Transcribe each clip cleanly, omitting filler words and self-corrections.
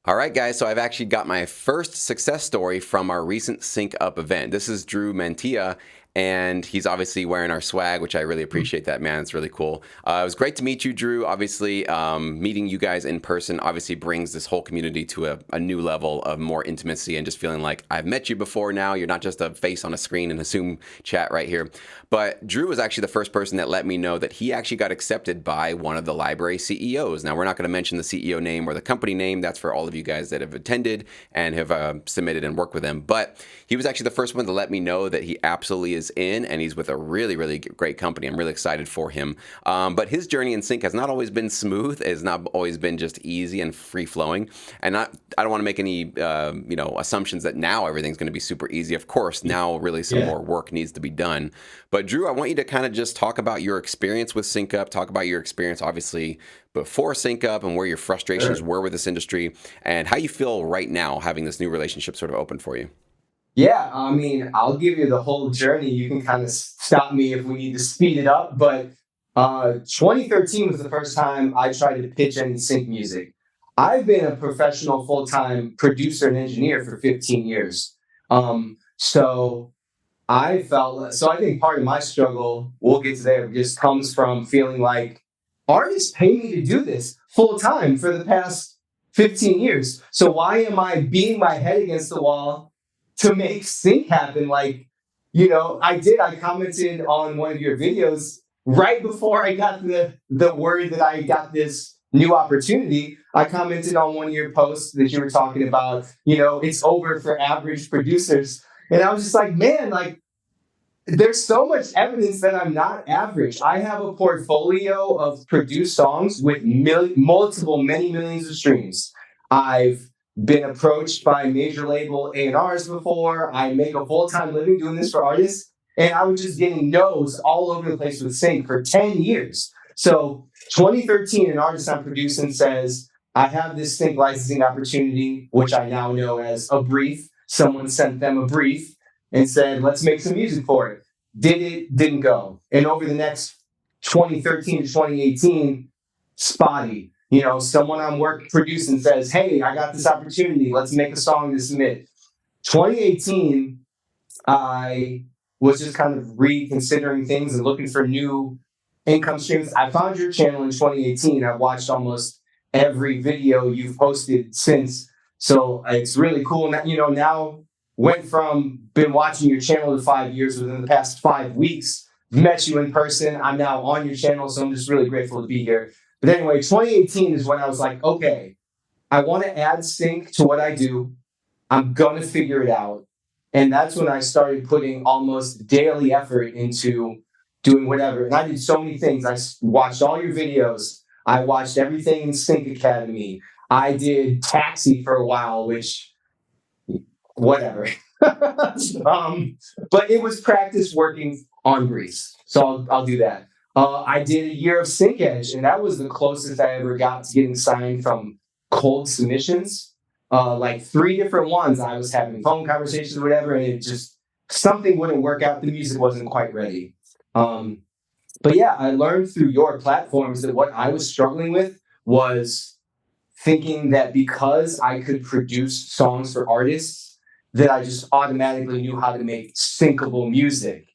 All right, guys. So I've actually got my first success story from our recent Sync Up event. This is Drew Mantilla, and he's obviously wearing our swag, which I really appreciate that, man. It's really cool. It was great to meet you, Drew. Obviously, meeting you guys in person obviously brings this whole community to a new level of more intimacy and just feeling like I've met you before now. You're not just a face on a screen in a Zoom chat right here. But Drew was actually the first person that let me know that he actually got accepted by one of the library CEOs. Now, we're not going to mention the CEO name or the company name. That's for all of you guys that have attended and have submitted and worked with him. But he was actually the first one to let me know that he absolutely is in, and he's with a really, really great company. I'm really excited for him. But his journey in sync has not always been smooth. It has not always been just easy and free flowing. And I don't want to make any assumptions that now everything's going to be super easy. Of course, now really some more work needs to be done. But Drew, I want you to kind of just talk about your experience with Sync Up, talk about your experience, obviously, before Sync Up and where your frustrations were with this industry and how you feel right now having this new relationship sort of open for you. Yeah, I mean, I'll give you the whole journey. You can kind of stop me if we need to speed it up. But 2013 was the first time I tried to pitch any sync music. I've been a professional full-time producer and engineer for 15 years. So I think part of my struggle, we'll get to there, just comes from feeling like artists pay me to do this full time for the past 15 years. So why am I beating my head against the wall to make sync happen? I commented on one of your videos right before I got the word that I got this new opportunity. I commented on one of your posts that you were talking about, it's over for average producers. And I was just like, man, there's so much evidence that I'm not average. I have a portfolio of produced songs with many millions of streams. I've been approached by major label A&Rs before. I make a full-time living doing this for artists. And I was just getting no's all over the place with sync for 10 years. So 2013, an artist I'm producing says, I have this sync licensing opportunity, which I now know as a brief. Someone sent them a brief and said, let's make some music for it. Did it, didn't go. And over the next 2013 to 2018, spotty. Someone I'm producing says, hey, I got this opportunity. Let's make a song to submit. 2018, I was just kind of reconsidering things and looking for new income streams. I found your channel in 2018. I've watched almost every video you've posted since. So it's really cool. Now went from been watching your channel in 5 years within the past 5 weeks, met you in person. I'm now on your channel, so I'm just really grateful to be here. But anyway, 2018 is when I was like, okay, I want to add sync to what I do. I'm going to figure it out. And that's when I started putting almost daily effort into doing whatever. And I did so many things. I watched all your videos. I watched everything in Sync Academy. I did Taxi for a while, which whatever. But it was practice working on Greece. So I'll do that. I did a year of Sync Edge, and that was the closest I ever got to getting signed from cold submissions. Like 3 different ones. I was having phone conversations or whatever, and it just, something wouldn't work out. The music wasn't quite ready. But yeah, I learned through your platforms that what I was struggling with was thinking that because I could produce songs for artists, that I just automatically knew how to make syncable music.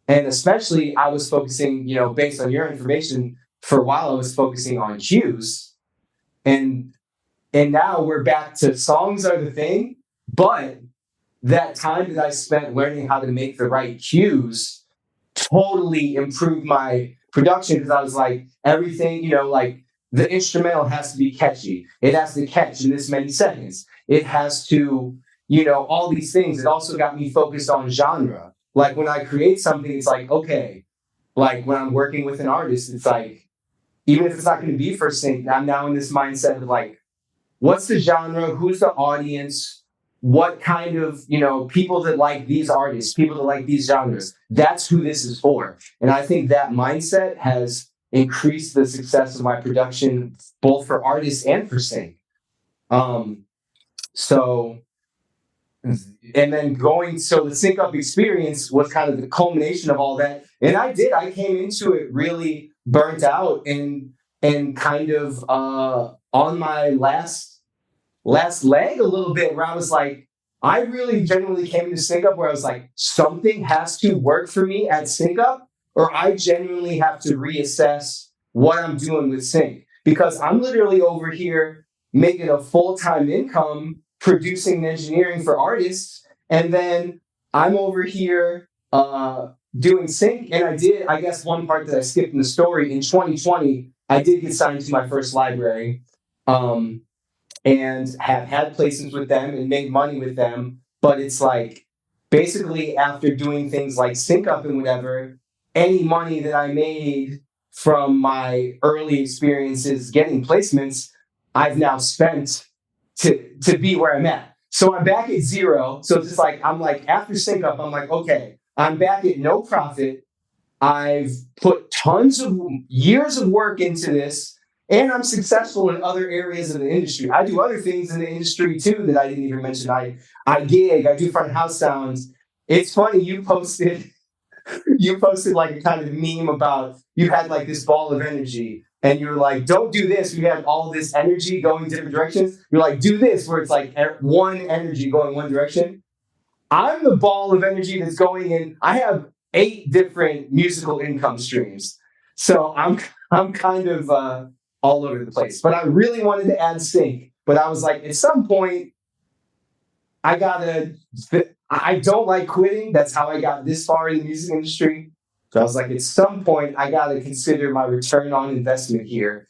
And especially I was focusing, based on your information, for a while I was focusing on cues. And now we're back to songs are the thing, but that time that I spent learning how to make the right cues totally improved my production, because I was like, everything, the instrumental has to be catchy. It has to catch in this many seconds. It has to, all these things. It also got me focused on genre. Like when I create something, it's like, okay, like when I'm working with an artist, it's like, even if it's not going to be for sync, I'm now in this mindset of like, what's the genre? Who's the audience? What kind of, people that like these artists, people that like these genres, that's who this is for. And I think that mindset has increased the success of my production, both for artists and for sync. And then so the sync up experience was kind of the culmination of all that. And I came into it really burnt out and kind of on my last last leg a little bit where I was like, I really genuinely came into Sync Up where I was like, something has to work for me at Sync Up, or I genuinely have to reassess what I'm doing with Sync. Because I'm literally over here making a full-time income producing and engineering for artists. And then I'm over here doing Sync. And I guess one part that I skipped in the story, in 2020, I did get signed to my first library. And have had placements with them and made money with them. But it's like basically after doing things like Sync Up and whatever, any money that I made from my early experiences getting placements, I've now spent to be where I'm at. So I'm back at zero. So it's just like I'm like after Sync Up, I'm like, okay, I'm back at no profit. I've put tons of years of work into this, and I'm successful in other areas of the industry. I do other things in the industry too that I didn't even mention. I gig, I do front of house sounds. It's funny, you posted like a kind of meme about you had like this ball of energy and you're like, don't do this. We have all this energy going different directions. You're like, do this, where it's like one energy going one direction. I'm the ball of energy that's going in. I have 8 different musical income streams. So I'm kind of all over the place. But I really wanted to add Sync. But I was like, at some point, I don't like quitting. That's how I got this far in the music industry. So I was like, at some point, I got to consider my return on investment here.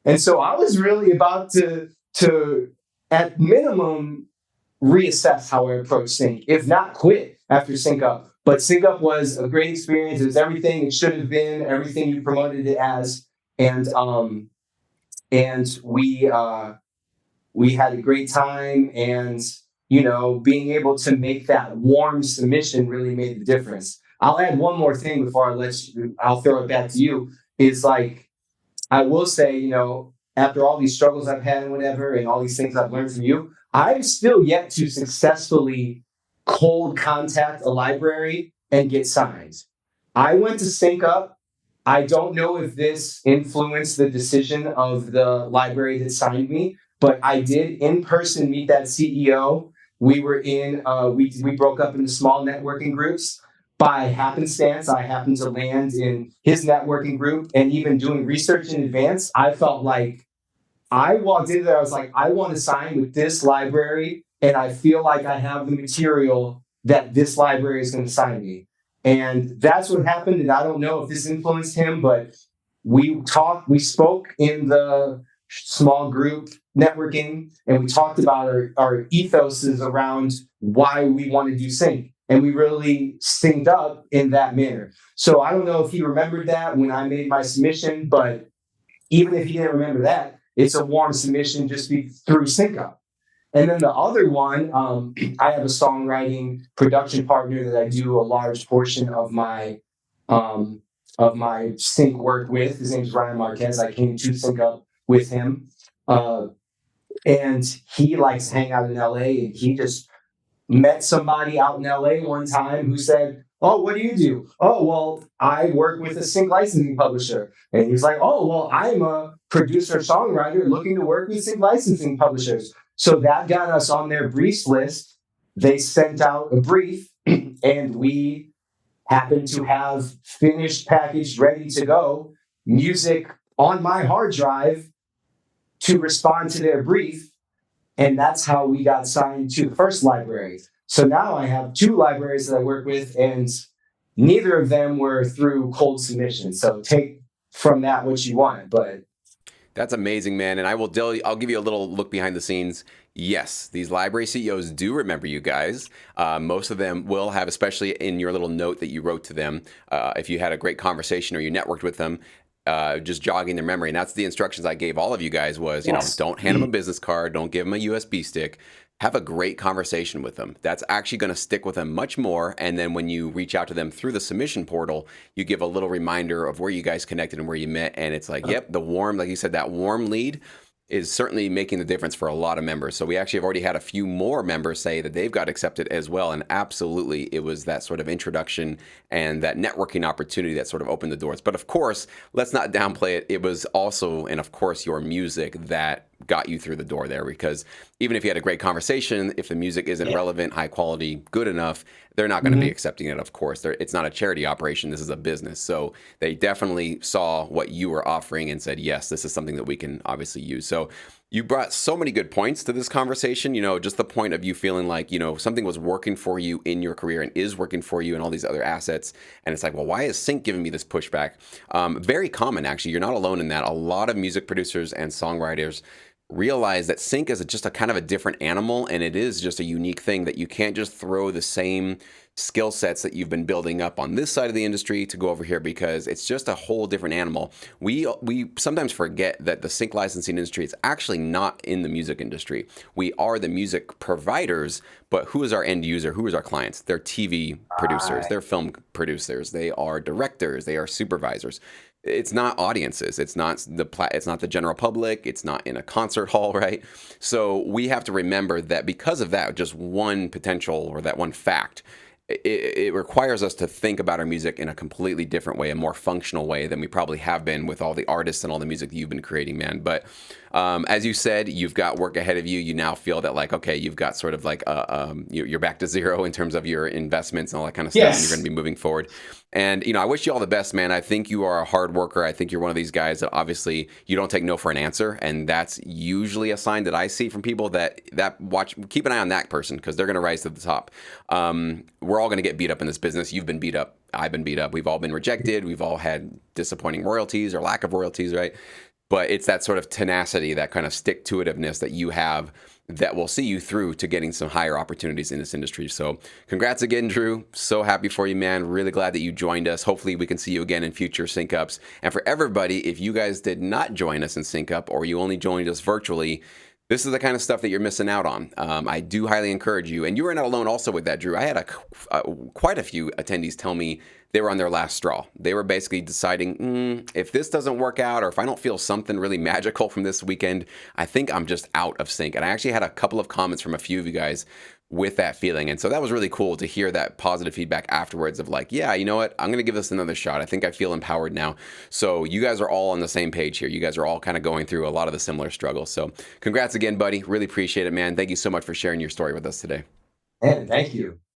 And so I was really about to at minimum, reassess how I approach Sync, if not quit after Sync Up. But Sync Up was a great experience. It was everything it should have been, everything you promoted it as. And we had a great time, and being able to make that warm submission really made the difference. I'll add one more thing before I'll throw it back to you, is like, I will say, after all these struggles I've had and whatever, and all these things I've learned from you, I've still yet to successfully cold contact a library and get signed. I went to Sync Up. I don't know if this influenced the decision of the library that signed me, but I did in person meet that CEO. We were we broke up into small networking groups. By happenstance, I happened to land in his networking group, and even doing research in advance, I felt like I walked into there, I was like, I want to sign with this library, and I feel like I have the material that this library is going to sign me. And that's what happened. And I don't know if this influenced him, but we spoke in the small group networking, and we talked about our ethoses around why we want to do Sync. And we really synced up in that manner. So I don't know if he remembered that when I made my submission, but even if he didn't remember that, it's a warm submission just through Sync Up. And then the other one, I have a songwriting production partner that I do a large portion of my sync work with. His name's Ryan Marquez. I came to Sync Up with him. And he likes to hang out in LA, and he just met somebody out in LA one time who said, "Oh, what do you do?" "Oh, well, I work with a sync licensing publisher." And he's like, "Oh, well, I'm a producer songwriter looking to work with sync licensing publishers." So that got us on their briefs list. They sent out a brief, and we happened to have finished, packaged, ready to go music on my hard drive to respond to their brief. And that's how we got signed to the first library. So now I have 2 libraries that I work with, and neither of them were through cold submission. So take from that what you want. But that's amazing, man. And I'll give you a little look behind the scenes. Yes, these library CEOs do remember you guys. Most of them will have, especially in your little note that you wrote to them, if you had a great conversation or you networked with them, just jogging their memory. And that's the instructions I gave all of you guys was, yes, don't hand them a business card. Don't give them a USB stick. Have a great conversation with them. That's actually going to stick with them much more. And then when you reach out to them through the submission portal, you give a little reminder of where you guys connected and where you met. And it's like, yep, like you said, that warm lead is certainly making the difference for a lot of members. So we actually have already had a few more members say that they've got accepted as well. And absolutely, it was that sort of introduction and that networking opportunity that sort of opened the doors. But of course, let's not downplay it. It was also, and of course, your music that got you through the door there, because even if you had a great conversation, if the music isn't Yeah. relevant, high quality, good enough, they're not going to be Mhm. accepting it, of course. It's not a charity operation. This is a business. So they definitely saw what you were offering and said, yes, this is something that we can obviously use. So you brought so many good points to this conversation, just the point of you feeling like, something was working for you in your career and is working for you and all these other assets. And it's like, well, why is sync giving me this pushback? Very common, actually. You're not alone in that. A lot of music producers and songwriters realize that sync is just a kind of a different animal, and it is just a unique thing that you can't just throw the same skill sets that you've been building up on this side of the industry to go over here, because it's just a whole different animal. We sometimes forget that the sync licensing industry is actually not in the music industry. We are the music providers, but who is our end user? Who is our clients? They're TV producers, they're film producers, they are directors, they are supervisors. It's not audiences. It's not the general public. It's not in a concert hall, right? So we have to remember that because of that, just one potential or that one fact, it requires us to think about our music in a completely different way, a more functional way than we probably have been with all the artists and all the music that you've been creating, man. But as you said, you've got work ahead of you. You now feel that like, okay, you've got sort of like you're back to zero in terms of your investments and all that kind of stuff. And you're going to be moving forward. And, I wish you all the best, man. I think you are a hard worker. I think you're one of these guys that obviously you don't take no for an answer. And that's usually a sign that I see from people that keep an eye on that person, because they're going to rise to the top. We're all going to get beat up in this business. You've been beat up. I've been beat up. We've all been rejected. We've all had disappointing royalties or lack of royalties, right? But it's that sort of tenacity, that kind of stick-to-itiveness that you have that will see you through to getting some higher opportunities in this industry. So congrats again, Drew. So happy for you, man. Really glad that you joined us. Hopefully we can see you again in future Sync Ups. And for everybody, if you guys did not join us in Sync Up, or you only joined us virtually, this is the kind of stuff that you're missing out on. I do highly encourage you. And you were not alone also with that, Drew. I had quite a few attendees tell me they were on their last straw. They were basically deciding, if this doesn't work out, or if I don't feel something really magical from this weekend, I think I'm just out of sync. And I actually had a couple of comments from a few of you guys with that feeling. And so that was really cool to hear that positive feedback afterwards of like, yeah, you know what? I'm going to give this another shot. I think I feel empowered now. So you guys are all on the same page here. You guys are all kind of going through a lot of the similar struggles. So congrats again, buddy. Really appreciate it, man. Thank you so much for sharing your story with us today. Man, thank you.